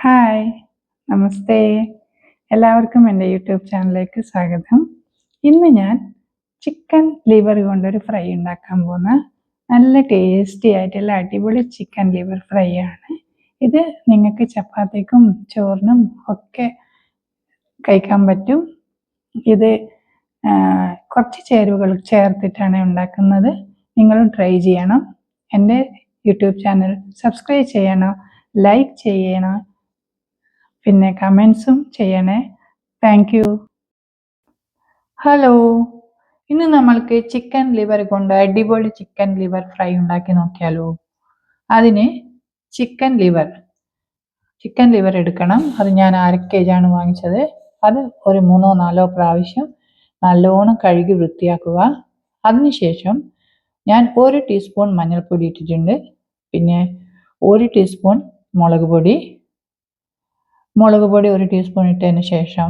Hi, നമസ്തേ. എല്ലാവർക്കും എൻ്റെ YouTube ചാനലിലേക്ക് സ്വാഗതം. ഇന്ന് ഞാൻ ചിക്കൻ ലിവർ കൊണ്ടൊരു ഫ്രൈ ഉണ്ടാക്കാൻ പോകുന്ന നല്ല ടേസ്റ്റി ആയിട്ടുള്ള അടിപൊളി ചിക്കൻ ലിവർ ഫ്രൈ ആണ്. ഇത് നിങ്ങൾക്ക് ചപ്പാത്തിക്കും ചോറിനും ഒക്കെ കഴിക്കാൻ പറ്റും. ഇത് കുറച്ച് ചേരുവകൾ ചേർത്തിട്ടാണ് ഉണ്ടാക്കുന്നത്. നിങ്ങളും ട്രൈ ചെയ്യണം. എൻ്റെ യൂട്യൂബ് ചാനൽ സബ്സ്ക്രൈബ് ചെയ്യണം, ലൈക്ക് ചെയ്യണം, പിന്നെ കമൻസും ചെയ്യണേ. Thank you. ഹലോ, ഇന്ന് നമ്മൾക്ക് ചിക്കൻ ലിവർ കൊണ്ട് അടിപൊളി ചിക്കൻ ലിവർ ഫ്രൈ ഉണ്ടാക്കി നോക്കിയാലോ. അതിന് ചിക്കൻ ലിവർ എടുക്കണം. അത് ഞാൻ 1/2 kg ആണ് വാങ്ങിച്ചത്. അത് ഒരു 3-4 പ്രാവശ്യം നല്ലോണം കഴുകി വൃത്തിയാക്കുക. അതിനുശേഷം ഞാൻ 1 ടീസ്പൂൺ മഞ്ഞൾപ്പൊടി ഇട്ടിട്ടുണ്ട്. പിന്നെ 1 ടീസ്പൂൺ മുളക് പൊടി 1 ടീസ്പൂൺ ഇട്ടതിന് ശേഷം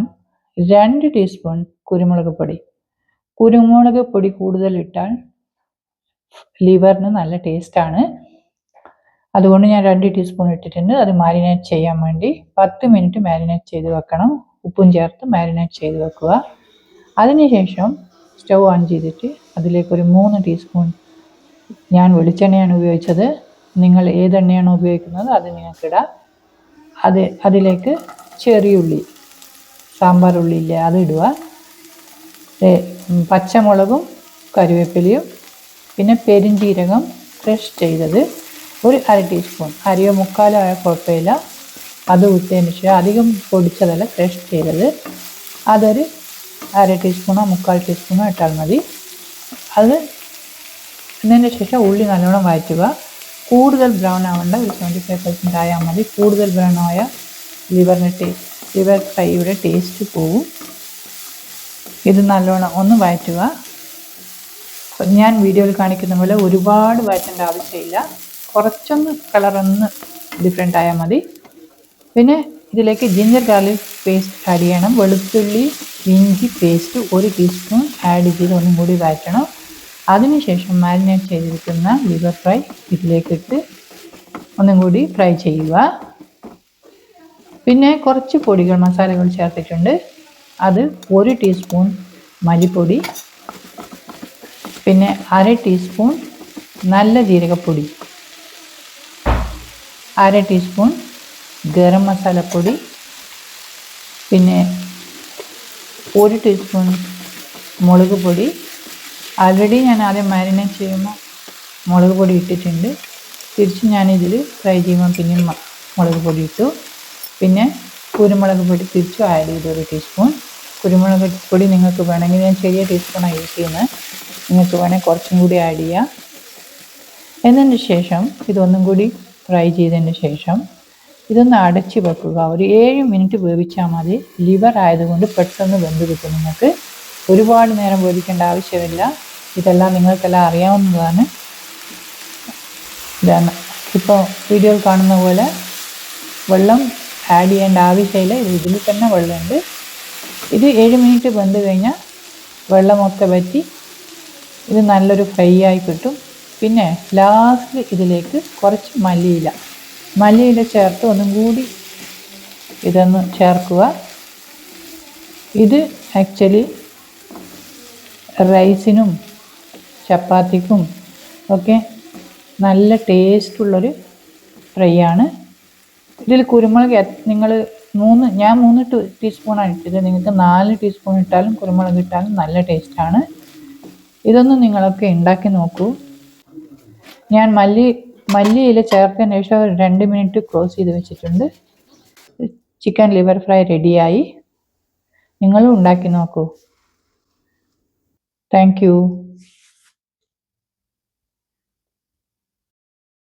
2 ടീസ്പൂൺ കുരുമുളക് പൊടി കൂടുതൽ ഇട്ടാൽ ലിവറിന് നല്ല ടേസ്റ്റാണ്. അതുകൊണ്ട് ഞാൻ 2 ടീസ്പൂൺ ഇട്ടിട്ടുണ്ട്. അത് മാരിനേറ്റ് ചെയ്യാൻ വേണ്ടി 10 മിനിറ്റ് മാരിനേറ്റ് ചെയ്ത് വെക്കണം. ഉപ്പും ചേർത്ത് മാരിനേറ്റ് ചെയ്ത് വെക്കുക. അതിനുശേഷം സ്റ്റൗ ഓൺ ചെയ്തിട്ട് അതിലേക്ക് ഒരു 3 ടീസ്പൂൺ ഞാൻ വെളിച്ചെണ്ണയാണ് ഉപയോഗിച്ചത്. നിങ്ങൾ ഏതെണ്ണയാണ് ഉപയോഗിക്കുന്നത് അത് നിങ്ങൾക്കിടാം. അതിലേക്ക് ചെറിയുള്ളി, സാമ്പാർ ഉള്ളിയില്ലേ, അത് ഇടുക. പച്ചമുളകും കറിവേപ്പിലയും പിന്നെ പെരിഞ്ജീരകം ക്രഷ് ചെയ്തത് ഒരു 1/2 ടീസ്പൂൺ, അരയോ മുക്കാലോ ആയ കുഴപ്പമില്ല. അത് ഇട്ടതിന് ശേഷം അധികം പൊടിച്ചതല്ല, ക്രഷ് ചെയ്തത്. അതൊരു 1/2 ടീസ്പൂണോ 3/4 ടീസ്പൂണോ ഇട്ടാൽ മതി. അത് ഇട്ടതിന് ശേഷം ഉള്ളി നല്ലോണം വഴറ്റുക. കൂടുതൽ ബ്രൗൺ ആവേണ്ട, ഒരു 25% ആയാൽ മതി. കൂടുതൽ ബ്രൗൺ ആയ ലിവർ ഫ്രൈയുടെ ടേസ്റ്റ് പോവും. ഇത് നല്ലോണം ഒന്ന് വഴറ്റുക. ഞാൻ വീഡിയോയിൽ കാണിക്കുന്ന പോലെ ഒരുപാട് വഴറ്റേണ്ട ആവശ്യമില്ല. കുറച്ചൊന്ന് കളറൊന്ന് ഡിഫറെൻ്റ് ആയാൽ മതി. പിന്നെ ഇതിലേക്ക് ജിഞ്ചർ ഗാർലിക് പേസ്റ്റ് ആഡ് ചെയ്യണം. വെളുത്തുള്ളി ഇഞ്ചി പേസ്റ്റ് 1 ടീസ്പൂൺ ആഡ് ചെയ്ത് ഒന്നും കൂടി വഴറ്റണം. അതിനുശേഷം മാരിനേറ്റ് ചെയ്തിരിക്കുന്ന ലിവർ ഫ്രൈ ഇതിലേക്കിട്ട് ഒന്നും കൂടി ഫ്രൈ ചെയ്യുക. പിന്നെ കുറച്ച് മസാലകൾ ചേർത്തിട്ടുണ്ട്. അത് 1 ടീസ്പൂൺ മല്ലിപ്പൊടി, പിന്നെ 1/2 ടീസ്പൂൺ നല്ല ജീരകപ്പൊടി, 1/2 ടീസ്പൂൺ ഗരം മസാലപ്പൊടി, പിന്നെ 1 ടീസ്പൂൺ മുളക് പൊടി. ആൾറെഡി ഞാൻ ആദ്യം മാരിനേറ്റ് ചെയ്യുമ്പോൾ മുളക് പൊടി ഇട്ടിട്ടുണ്ട്. തിരിച്ച് ഞാനിതിൽ ഫ്രൈ ചെയ്യുമ്പോൾ പിന്നെയും മുളക് പൊടി ഇട്ടു. പിന്നെ കുരുമുളക് പൊടി തിരിച്ചും ആഡ് ചെയ്ത് 1 ടീസ്പൂൺ. കുരുമുളക് പൊടി നിങ്ങൾക്ക് വേണമെങ്കിൽ, ഞാൻ ചെറിയ ടീസ്പൂണാണ് യൂസ് ചെയ്യുന്നത്, നിങ്ങൾക്ക് വേണമെങ്കിൽ കുറച്ചും കൂടി ആഡ് ചെയ്യാം. എന്നതിന് ശേഷം ഇതൊന്നും കൂടി ഫ്രൈ ചെയ്തതിന് ശേഷം ഇതൊന്ന് അടച്ച് വെക്കുക. ഒരു 7 മിനിറ്റ് വേവിച്ചാൽ മതി. ലിവർ ആയതുകൊണ്ട് പെട്ടെന്ന് വെന്ത് കിട്ടും. നിങ്ങൾക്ക് ഒരുപാട് നേരം വേവിക്കേണ്ട ആവശ്യമില്ല. ഇതെല്ലാം നിങ്ങൾക്കെല്ലാം അറിയാവുന്നതാണ്. ഇതാണ് ഇപ്പോൾ വീഡിയോയിൽ കാണുന്ന പോലെ വെള്ളം ആഡ് ചെയ്യേണ്ട ആവശ്യമില്ല. ഇതിൽ തന്നെ വെള്ളമുണ്ട്. ഇത് 7 മിനിറ്റ് വെന്ത് കഴിഞ്ഞാൽ വെള്ളമൊക്കെ വറ്റി ഇത് നല്ലൊരു ഫ്രൈ ആയി കിട്ടും. പിന്നെ ലാസ്റ്റിൽ ഇതിലേക്ക് കുറച്ച് മല്ലിയില ചേർത്ത് ഒന്നും കൂടി ഇതൊന്ന് ചേർക്കുക. ഇത് ആക്ച്വലി റൈസിനും ചപ്പാത്തിക്കും ഒക്കെ നല്ല ടേസ്റ്റുള്ളൊരു ഫ്രൈ ആണ്. ഇതിൽ കുരുമുളക് ഞാൻ 3 ടീസ്പൂണാണ് ഇട്ടത്. നിങ്ങൾക്ക് 4 ടീസ്പൂൺ ഇട്ടാലും കുരുമുളക് ഇട്ടാലും നല്ല ടേസ്റ്റാണ്. ഇതൊന്ന് നിങ്ങളൊക്കെ ഉണ്ടാക്കി നോക്കൂ. ഞാൻ മല്ലിയില ചേർത്തതിന് ശേഷം 2 മിനിറ്റ് ക്ലോസ് ചെയ്ത് വെച്ചിട്ടുണ്ട്. ചിക്കൻ ലിവർ ഫ്രൈ റെഡിയായി. നിങ്ങളും ഉണ്ടാക്കി നോക്കൂ. Thank you.